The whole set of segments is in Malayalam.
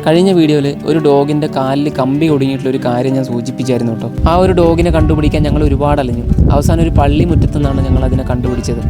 കഴിഞ്ഞ വീഡിയോയിൽ ഒരു ഡോഗിൻ്റെ കാലിൽ കമ്പി ഒടുങ്ങിയിട്ടുള്ള ഒരു കാര്യം ഞാൻ സൂചിപ്പിച്ചായിരുന്നു കേട്ടോ. ആ ഒരു ഡോഗിനെ കണ്ടുപിടിക്കാൻ ഞങ്ങൾ ഒരുപാട് അലഞ്ഞു. അവസാനം ഒരു പള്ളി മുറ്റത്തു നിന്നാണ് ഞങ്ങൾ അതിനെ കണ്ടുപിടിച്ചത്.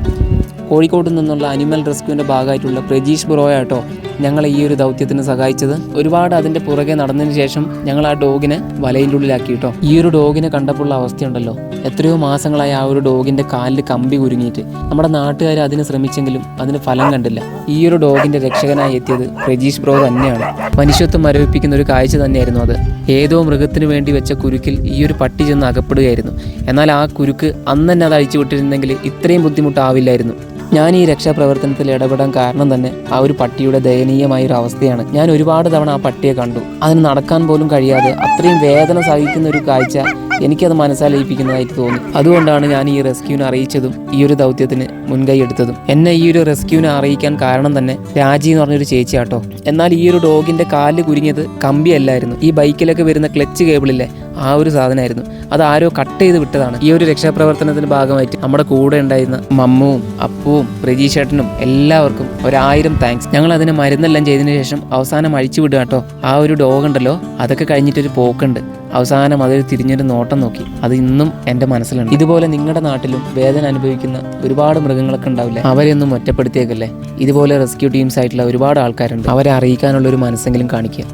കോഴിക്കോട് നിന്നുള്ള അനിമൽ റെസ്ക്യൂവിൻ്റെ ഭാഗമായിട്ടുള്ള പ്രജീഷ് ബ്രോയാട്ടോ ഞങ്ങളെ ഈ ഒരു ദൗത്യത്തിന് സഹായിച്ചത്. ഒരുപാട് അതിൻ്റെ പുറകെ നടന്നതിന് ശേഷം ഞങ്ങൾ ആ ഡോഗിനെ വലയിൻ്റെ ഉള്ളിലാക്കി കേട്ടോ. ഈ ഒരു ഡോഗിനെ കണ്ടപ്പോഴുള്ള അവസ്ഥയുണ്ടല്ലോ, എത്രയോ മാസങ്ങളായി ആ ഒരു ഡോഗിൻ്റെ കാലിൽ കമ്പി കുരുങ്ങിയിട്ട് നമ്മുടെ നാട്ടുകാർ അതിന് ശ്രമിച്ചെങ്കിലും അതിന് ഫലം കണ്ടില്ല. ഈ ഒരു ഡോഗിൻ്റെ രക്ഷകനായി എത്തിയത് പ്രജീഷ് ബ്രോ തന്നെയാണ്. മനുഷ്യത്വം മരവിപ്പിക്കുന്ന ഒരു കാഴ്ച തന്നെയായിരുന്നു അത്. ഏതോ മൃഗത്തിന് വേണ്ടി വെച്ച കുരുക്കിൽ ഈ ഒരു പട്ടി ചെന്ന് അകപ്പെടുകയായിരുന്നു. എന്നാൽ ആ കുരുക്ക് അന്ന് തന്നെ അത് അഴിച്ചു വിട്ടിരുന്നെങ്കിൽ ഇത്രയും ബുദ്ധിമുട്ടാവില്ലായിരുന്നു. ഞാൻ ഈ രക്ഷാപ്രവർത്തനത്തിൽ ഇടപെടാൻ കാരണം തന്നെ ആ ഒരു പട്ടിയുടെ ദയനീയമായൊരു അവസ്ഥയാണ്. ഞാൻ ഒരുപാട് തവണ ആ പട്ടിയെ കണ്ടു. അതിന് നടക്കാൻ പോലും കഴിയാതെ അത്രയും വേദന സഹിക്കുന്ന ഒരു കാഴ്ച എനിക്കത് മനസ്സാലയിപ്പിക്കുന്നതായിട്ട് തോന്നി. അതുകൊണ്ടാണ് ഞാൻ ഈ റെസ്ക്യൂവിനെ അറിയിച്ചതും ഈ ഒരു ദൗത്യത്തിന് മുൻകൈ എടുത്തതും. എന്നെ ഈ ഒരു റെസ്ക്യൂവിനെ അറിയിക്കാൻ കാരണം തന്നെ രാജി എന്ന് പറഞ്ഞൊരു ചേച്ചിയാട്ടോ. എന്നാൽ ഈ ഒരു ഡോഗിൻ്റെ കാലിൽ കുരുങ്ങിയത് കമ്പിയല്ലായിരുന്നു, ഈ ബൈക്കിലൊക്കെ വരുന്ന ക്ലച്ച് കേബിളില്ലേ, ആ ഒരു സാധനമായിരുന്നു. അത് ആരോ കട്ട് ചെയ്ത് വിട്ടതാണ്. ഈ ഒരു രക്ഷാപ്രവർത്തനത്തിന്റെ ഭാഗമായിട്ട് നമ്മുടെ കൂടെ ഉണ്ടായിരുന്ന മമ്മുവും അപ്പുവും പ്രജീഷേട്ടനും എല്ലാവർക്കും 1000 താങ്ക്സ്. ഞങ്ങൾ അതിന് മരുന്നെല്ലാം ചെയ്തതിന് ശേഷം അവസാനം അഴിച്ചു വിടുക കേട്ടോ. ആ ഒരു ഡോഗ് ഉണ്ടല്ലോ, അതൊക്കെ കഴിഞ്ഞിട്ടൊരു പോക്കുണ്ട്. അവസാനം അതൊരു തിരിഞ്ഞൊരു നോട്ടം നോക്കി. അത് ഇന്നും എൻ്റെ മനസ്സിലുണ്ട്. ഇതുപോലെ നിങ്ങളുടെ നാട്ടിലും വേദന അനുഭവിക്കുന്ന ഒരുപാട് മൃഗങ്ങളൊക്കെ ഉണ്ടാവില്ലേ, അവരെയൊന്നും ഒറ്റപ്പെടുത്തിയേക്കല്ലേ. ഇതുപോലെ റെസ്ക്യൂ ടീംസ് ആയിട്ടുള്ള ഒരുപാട് ആൾക്കാരുണ്ട്. അവരെ അറിയിക്കാനുള്ളൊരു മനസ്സെങ്കിലും കാണിക്കുക.